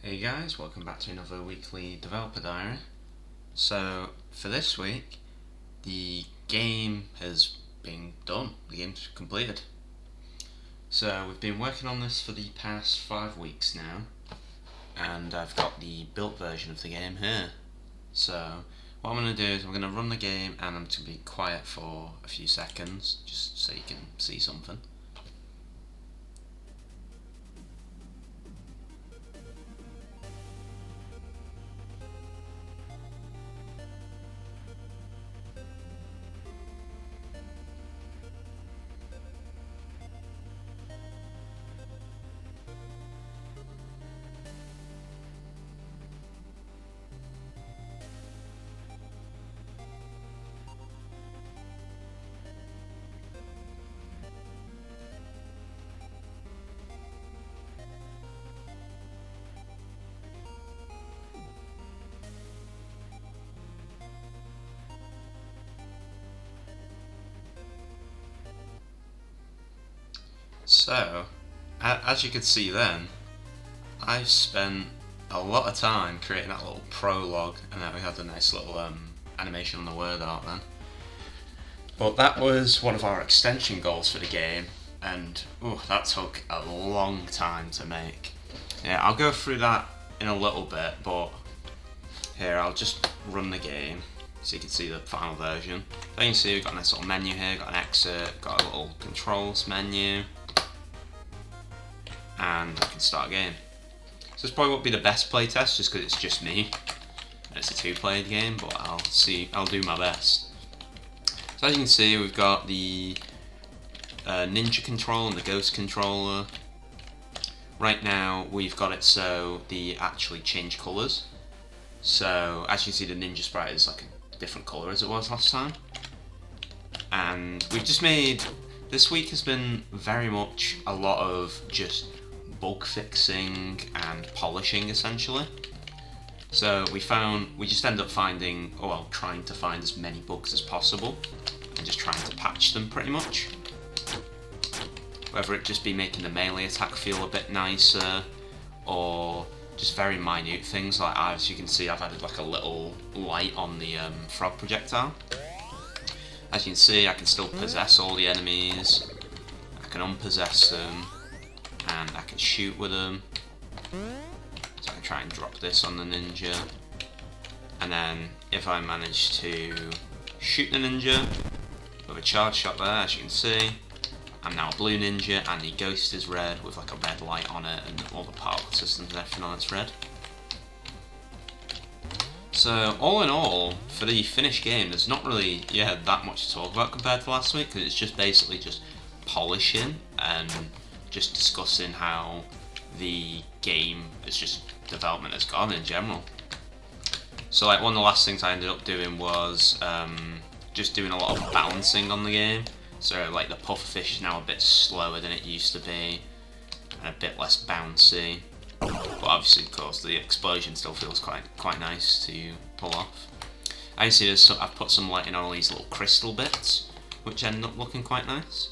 Hey guys, welcome back to another weekly developer diary. So for this week, the game has been done, the game's completed. So we've been working on this for the past 5 weeks now, and I've got the built version of the game here. So what I'm going to do is I'm going to run the game and I'm just going to be quiet for a few seconds, just so you can see something. So, as you could see then, I've spent a lot of time creating that little prologue, and then we had a nice little animation on the word art then. But that was one of our extension goals for the game, and that took a long time to make. Yeah, I'll go through that in a little bit, but here I'll just run the game so you can see the final version. So you can see we've got a nice little menu here, got an exit, got a little controls menu, and I can start a game. So this probably won't be the best playtest just because it's just me and it's a 2-player game, but I'll do my best. So as you can see, we've got the ninja control and the ghost controller. Right now we've got it so they actually change colours. So as you can see, the ninja sprite is like a different colour as it was last time. And we've just made, this week has been very much a lot of just bug fixing and polishing essentially. So we just end up finding, trying to find as many bugs as possible and just trying to patch them pretty much. Whether it just be making the melee attack feel a bit nicer, or just very minute things like, as you can see, I've added like a little light on the frog projectile. As you can see, I can still possess all the enemies, I can unpossess them, and I can shoot with them. So I can try and drop this on the ninja, and then if I manage to shoot the ninja with a charge shot there, as you can see, I'm now a blue ninja and the ghost is red with like a red light on it, and all the particle systems and everything on it's red. So all in all, for the finished game, there's not really that much to talk about compared to last week, because it's just basically just polishing and just discussing how the game is just development has gone in general. So like one of the last things I ended up doing was just doing a lot of balancing on the game. So like the pufferfish is now a bit slower than it used to be, and a bit less bouncy. But obviously, of course, the explosion still feels quite nice to pull off. I see I've put some lighting on all these little crystal bits, which end up looking quite nice.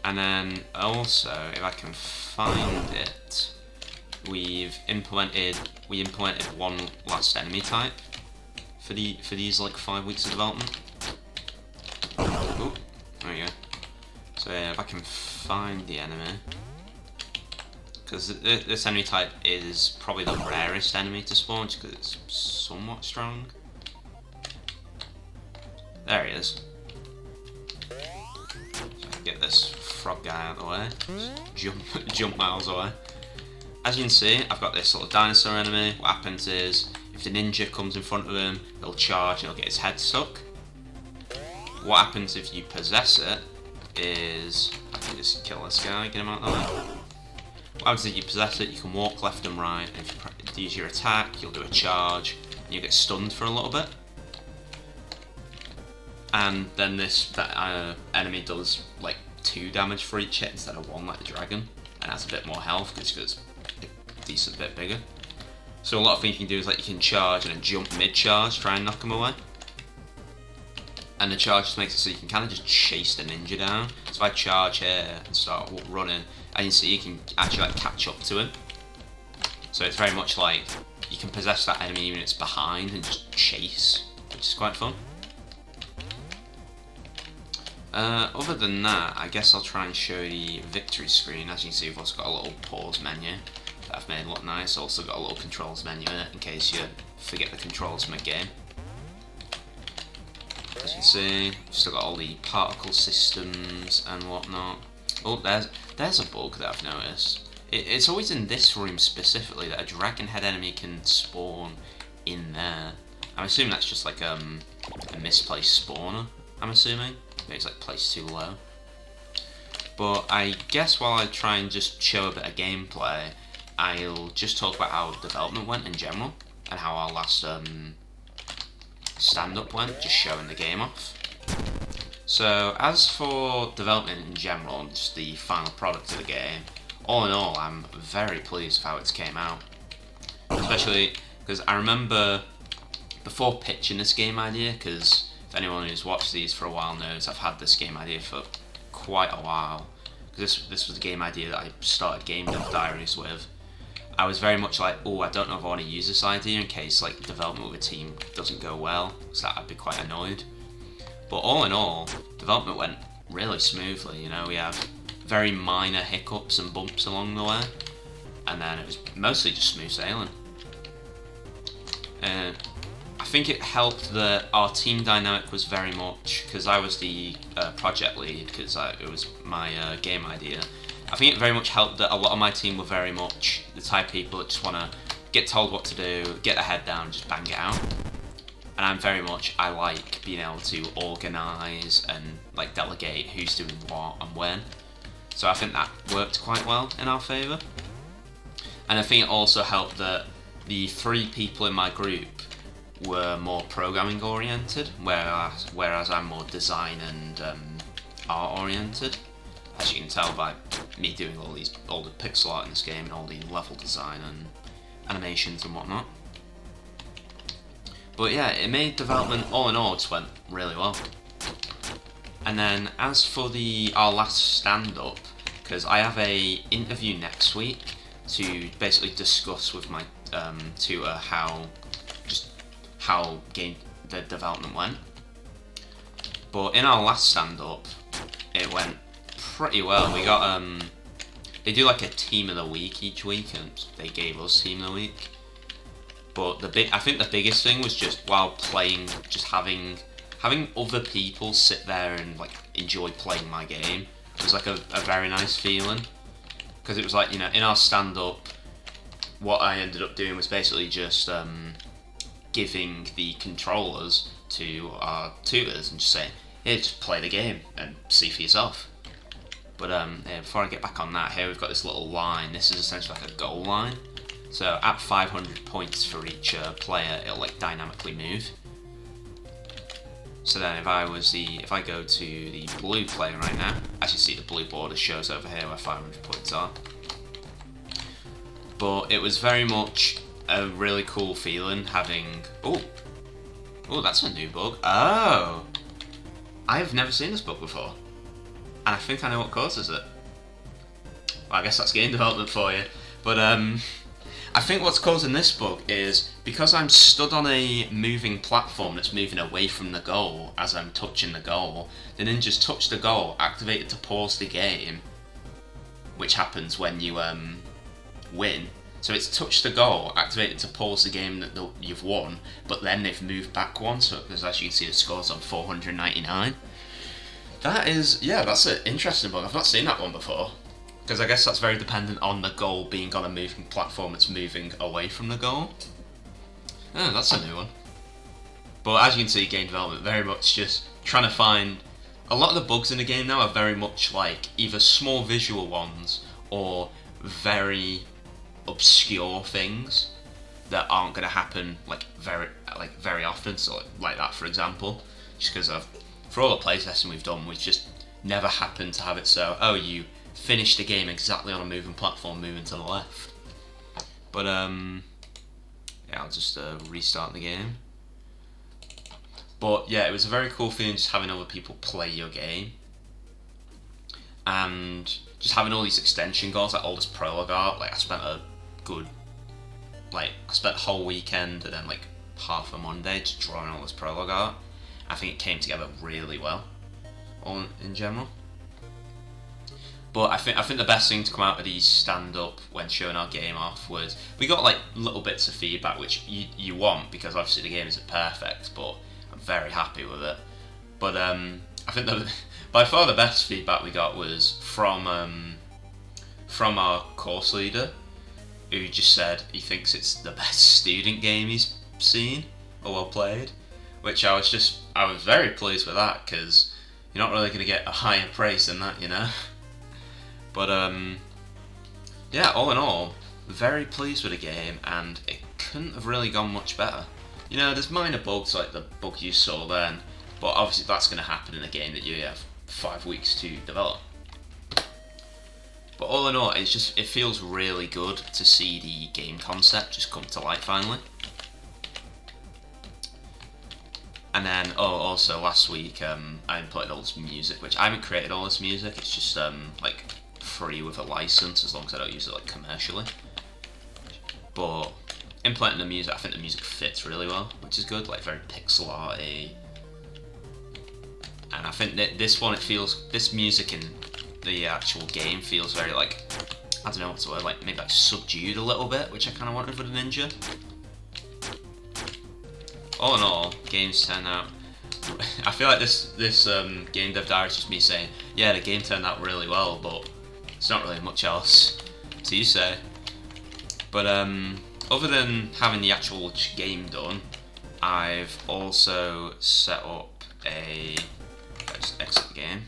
And then also, if I can find it, we implemented one last enemy type for these like 5 weeks of development. Oh, there we go. So yeah, if I can find the enemy, because this enemy type is probably the rarest enemy to spawn, just because it's somewhat strong. There he is. So I can get this frog guy out of the way. Just jump miles away. As you can see, I've got this little dinosaur enemy. What happens is, if the ninja comes in front of him, he'll charge and he'll get his head stuck. What happens if you possess it is, I can just kill this guy, get him out of the way. What happens if you possess it, you can walk left and right, and if you use your attack, you'll do a charge, and you get stunned for a little bit. And then that enemy does like 2 damage for each hit instead of 1 like the dragon, and has a bit more health because it's a decent bit bigger. So a lot of things you can do is like you can charge and then jump mid-charge, try and knock him away. And the charge just makes it so you can kind of just chase the ninja down. So if I charge here and start running, and you see you can actually like catch up to him. So it's very much like you can possess that enemy when it's behind and just chase, which is quite fun. Other than that, I guess I'll try and show the victory screen. As you can see, we've also got a little pause menu that I've made look nice. Also got a little controls menu in it in case you forget the controls mid-game. As you can see, we've still got all the particle systems and whatnot. Oh, there's a bug that I've noticed. It's always in this room specifically that a dragon head enemy can spawn in there. I'm assuming that's just like a misplaced spawner, I'm assuming. Maybe it's like placed too low. But I guess while I try and just show a bit of gameplay, I'll just talk about how development went in general, and how our last stand-up went, just showing the game off. So as for development in general, and just the final product of the game, all in all, I'm very pleased with how it's came out. Especially because I remember before pitching this game idea, because if anyone who's watched these for a while knows, I've had this game idea for quite a while. Because this was a game idea that I started Game Dev Diaries with. I was very much like, oh, I don't know if I want to use this idea in case like development with a team doesn't go well, so I'd be quite annoyed. But all in all, development went really smoothly. You know, we have very minor hiccups and bumps along the way, and then it was mostly just smooth sailing. I think it helped that our team dynamic was very much, because I was the project lead, because it was my game idea. I think it very much helped that a lot of my team were very much the type of people that just want to get told what to do, get their head down, and just bang it out. And I'm very much, I like being able to organise and like delegate who's doing what and when. So I think that worked quite well in our favour. And I think it also helped that the 3 people in my group were more programming oriented, whereas I'm more design and art oriented. As you can tell by me doing all the pixel art in this game and all the level design and animations and whatnot. But yeah, it made development, all in all, just went really well. And then as for our last stand-up, because I have a interview next week to basically discuss with my tutor how the development went. But in our last stand-up, it went pretty well. We got they do like a team of the week each week, and they gave us team of the week. But I think the biggest thing was just while playing, just having other people sit there and like enjoy playing my game. It was like a very nice feeling, because it was like, you know, in our stand-up, what I ended up doing was basically just giving the controllers to our tutors and just saying, here, just play the game and see for yourself. But yeah, before I get back on that, here we've got this little line. This is essentially like a goal line. So at 500 points for each player, it'll like dynamically move. So then if I go to the blue player right now, as you see, the blue border shows over here where 500 points are. But it was very much a really cool feeling having, oh, that's a new bug. Oh, I've never seen this bug before, and I think I know what causes it. Well, I guess that's game development for you. But I think what's causing this bug is because I'm stood on a moving platform that's moving away from the goal as I'm touching the goal. The ninjas touch the goal, activate it to pause the game, which happens when you win. So it's touched the goal, activated to pause the game that you've won, but then they've moved back one, so as you can see the score's on 499. That's an interesting bug. I've not seen that one before, because I guess that's very dependent on the goal being on a moving platform that's moving away from the goal. Oh, that's a new one. But as you can see, game development, very much just trying to find... A lot of the bugs in the game now are very much like either small visual ones or very obscure things that aren't going to happen very often. So like that, for example, just because for all the playtesting we've done, we've just never happened to have it so, oh, you finish the game exactly on a moving platform moving to the left. But yeah, I'll just restart the game. But yeah, it was a very cool feeling just having other people play your game, and just having all these extension goals, like all this prologue art. Like I spent a good like I spent the whole weekend and then like half a Monday just drawing all this prologue art. I think it came together really well, all in general. But I think the best thing to come out of these stand-up when showing our game off was we got like little bits of feedback which you want, because obviously the game isn't perfect, but I'm very happy with it. But I think by far the best feedback we got was from our course leader, who just said he thinks it's the best student game he's seen or well played, which I was very pleased with that, because you're not really going to get a higher praise than that, you know. But yeah, all in all, very pleased with the game, and it couldn't have really gone much better. You know, there's minor bugs like the bug you saw then, but obviously that's going to happen in a game that you have 5 weeks to develop. But all in all, it feels really good to see the game concept just come to light finally. And then, also last week I inputted all this music, which I haven't created all this music. It's just like free with a license, as long as I don't use it like commercially. But implementing the music, I think the music fits really well, which is good. Like very pixel arty. And I think that this music in the actual game feels very like, I don't know what's the word, like maybe like subdued a little bit, which I kind of wanted for the ninja. All in all, games turn out. I feel like this game dev diary is just me saying, yeah, the game turned out really well, but it's not really much else to say. But other than having the actual game done, I've also set up let's exit the game.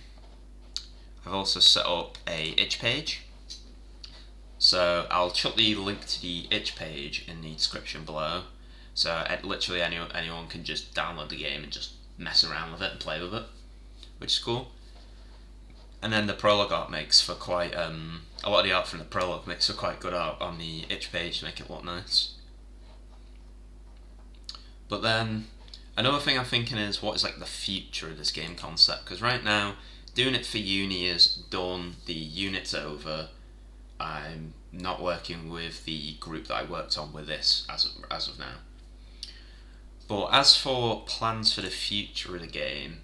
I've also set up a itch page. So I'll chuck the link to the itch page in the description below. So literally anyone can just download the game and just mess around with it and play with it, which is cool. And then the prologue art makes for quite a lot of the art from the prologue makes for quite good art on the itch page to make it look nice. But then another thing I'm thinking is, what is like the future of this game concept? Because right now, doing it for uni is done. The unit's over. I'm not working with the group that I worked on with this as of now. But as for plans for the future of the game,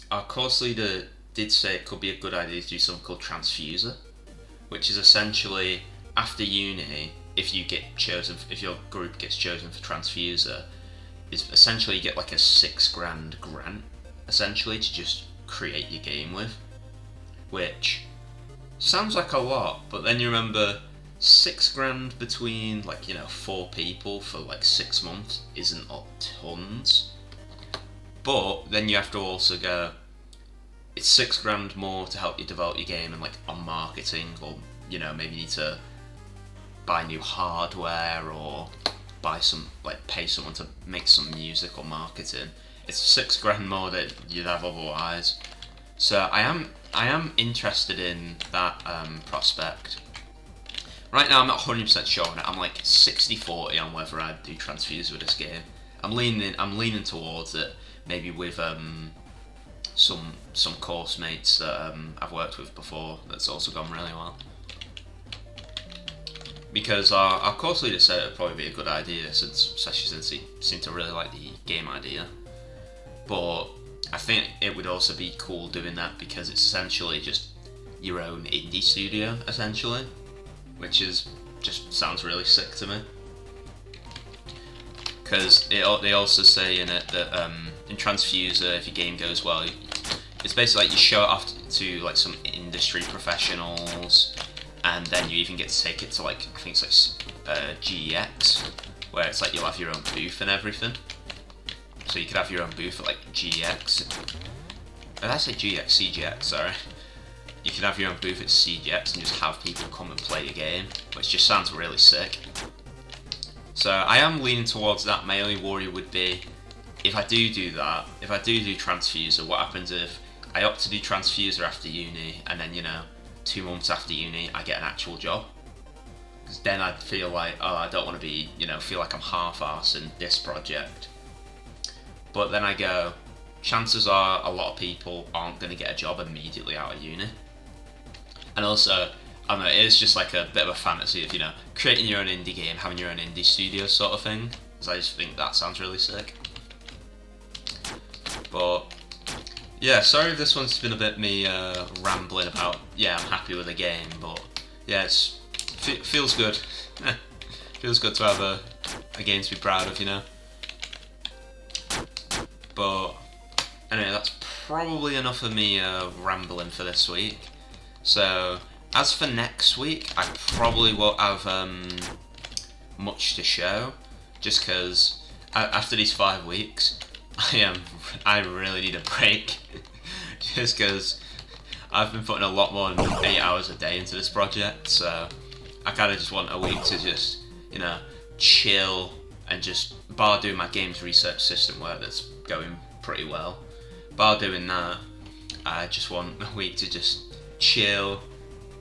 our course leader did say it could be a good idea to do something called Transfuser, which is essentially after uni, if your group gets chosen for Transfuser, is essentially you get like a $6,000 grant, essentially, to just create your game with, which sounds like a lot, but then you remember $6,000 between 4 people for like 6 months isn't tons. But then you have to also go, it's $6,000 more to help you develop your game and like on marketing, or maybe you need to buy new hardware or pay someone to make some music or marketing. It's $6,000 more that you'd have otherwise. So I am interested in that prospect. Right now I'm not 100% sure on it. I'm like 60-40 on whether I'd do Transfuse with this game. I'm leaning towards it, maybe with some course mates that I've worked with before. That's also gone really well. Because our course leader said it would probably be a good idea, especially since he seemed to really like the game idea. But I think it would also be cool doing that, because it's essentially just your own indie studio, essentially, which just sounds really sick to me. Because they also say in it that in Transfuser, if your game goes well, it's basically like you show it off to like some industry professionals, and then you even get to take it to like, I think it's like GEX, where it's like you'll have your own booth and everything. So you could have your own booth at like GEX. Did I say GEX? CGX, sorry. You can have your own booth at CGX and just have people come and play your game, which just sounds really sick. So I am leaning towards that. My only worry would be, if I do that, if I do Transfuser, what happens if I opt to do Transfuser after uni, and then 2 months after uni I get an actual job? Because then I'd feel like, I don't want to be, feel like I'm half-arsing this project. But then I go, chances are a lot of people aren't going to get a job immediately out of uni. And also, I don't know, it is just like a bit of a fantasy of, you know, creating your own indie game, having your own indie studio sort of thing. Because I just think that sounds really sick. But yeah, sorry if this one's been a bit me rambling about, yeah, I'm happy with the game, but yeah, feels good. Feels good to have a game to be proud of, you know. But anyway, that's probably enough of me rambling for this week. So as for next week, I probably won't have much to show, just because after these 5 weeks, I really need a break, just because I've been putting a lot more than 8 hours a day into this project, so I kind of just want a week to just, you know, chill and just, bar doing my games research system work that's going pretty well, bar doing that, I just want a week to just chill,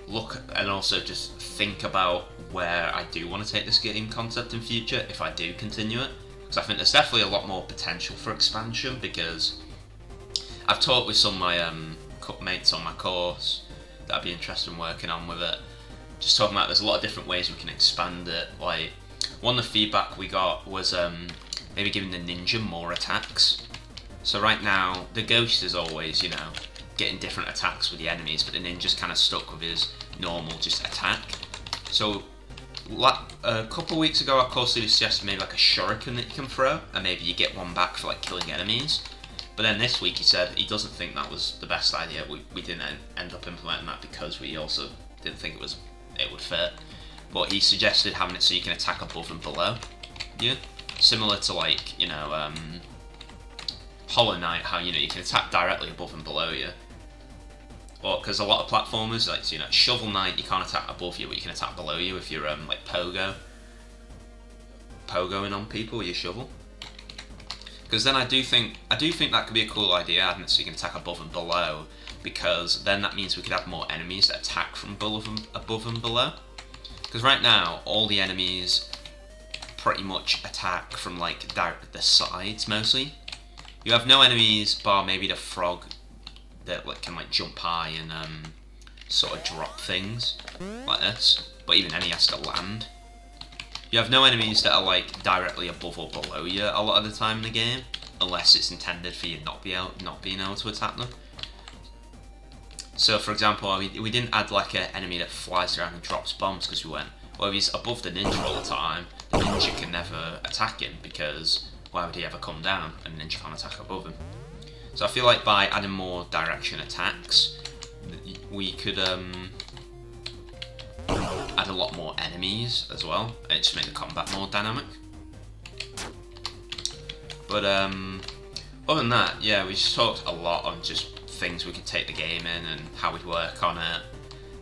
look, and also just think about where I do want to take this game concept in future if I do continue it. Because I think there's definitely a lot more potential for expansion, because I've talked with some of my mates on my course that I'd be interested in working on with it, just talking about there's a lot of different ways we can expand it. Like, one of the feedback we got was maybe giving the ninja more attacks. So right now, the ghost is always, you know, getting different attacks with the enemies, but the ninja's kind of stuck with his normal just attack. So a couple of weeks ago, our course leader suggested maybe like a shuriken that you can throw, and maybe you get one back for like killing enemies. But then this week he said he doesn't think that was the best idea. We didn't end up implementing that because we also didn't think it would fit. But he suggested having it so you can attack above and below. Yeah, similar to like, you know, Hollow Knight, how, you know, you can attack directly above and below you. Or because a lot of platformers, like, you know, Shovel Knight, you can't attack above you, but you can attack below you if you're like pogoing on people with your shovel. Because then I do think that could be a cool idea, having it so you can attack above and below, because then that means we could have more enemies that attack from above and below. Because right now, all the enemies pretty much attack from like the sides mostly. You have no enemies bar maybe the frog that like can like jump high and sort of drop things like this, but even then he has to land. You have no enemies that are like directly above or below you a lot of the time in the game, unless it's intended for you not being able to attack them. So for example, we didn't add like an enemy that flies around and drops bombs, because we went, well, if he's above the ninja all the time, the ninja can never attack him, because why would he ever come down and the ninja can't attack above him? So I feel like by adding more direction attacks, we could add a lot more enemies as well, and just make the combat more dynamic. But other than that, yeah, we just talked a lot on just things we could take the game in and how we'd work on it.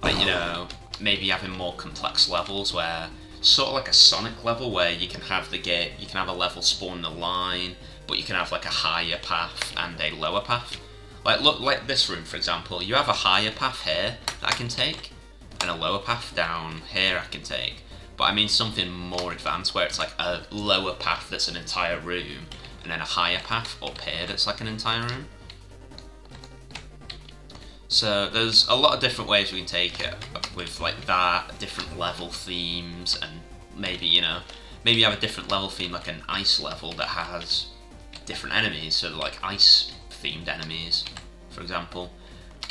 Like, you know, maybe having more complex levels, where sort of like a Sonic level, where you can have a level spawn in a line, but you can have like a higher path and a lower path. Like, look, like this room for example, you have a higher path here that I can take, and a lower path down here I can take. But I mean something more advanced, where it's like a lower path that's an entire room, and then a higher path up here that's like an entire room. So there's a lot of different ways we can take it with like that, different level themes, and maybe, you know, maybe have a different level theme, like an ice level that has different enemies, so like ice themed enemies, for example.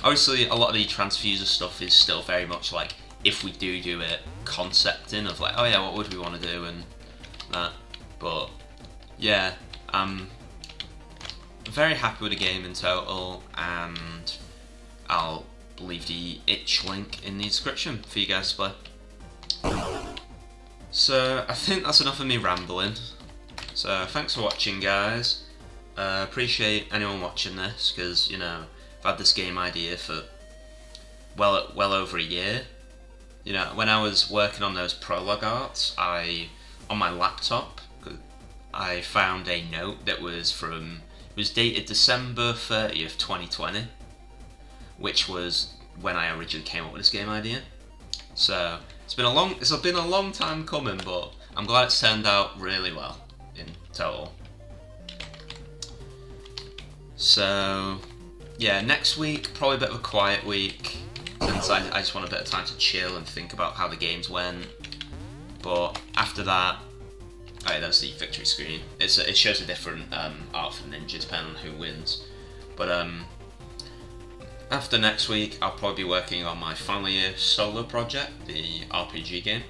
Obviously a lot of the transfuser stuff is still very much like, if we do it, concepting of like, oh yeah, what would we want to do and that. But yeah, I'm very happy with the game in total, and I'll leave the itch link in the description for you guys to play. So I think that's enough of me rambling. So thanks for watching, guys. Appreciate anyone watching this, because, you know, I've had this game idea for well over a year. You know, when I was working on those prologue arts, on my laptop, I found a note that was dated December 30th, 2020, which was when I originally came up with this game idea. So it's been a long time coming, but I'm glad it's turned out really well in total. So yeah, next week probably a bit of a quiet week. since I just want a bit of time to chill and think about how the games went. But after that, alright, that's the victory screen. It shows a different art for ninja depending on who wins. But after next week, I'll probably be working on my final year solo project, the RPG game.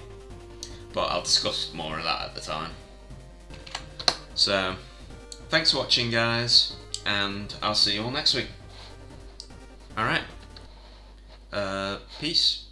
But I'll discuss more of that at the time. So, thanks for watching, guys, and I'll see you all next week. Alright. Peace.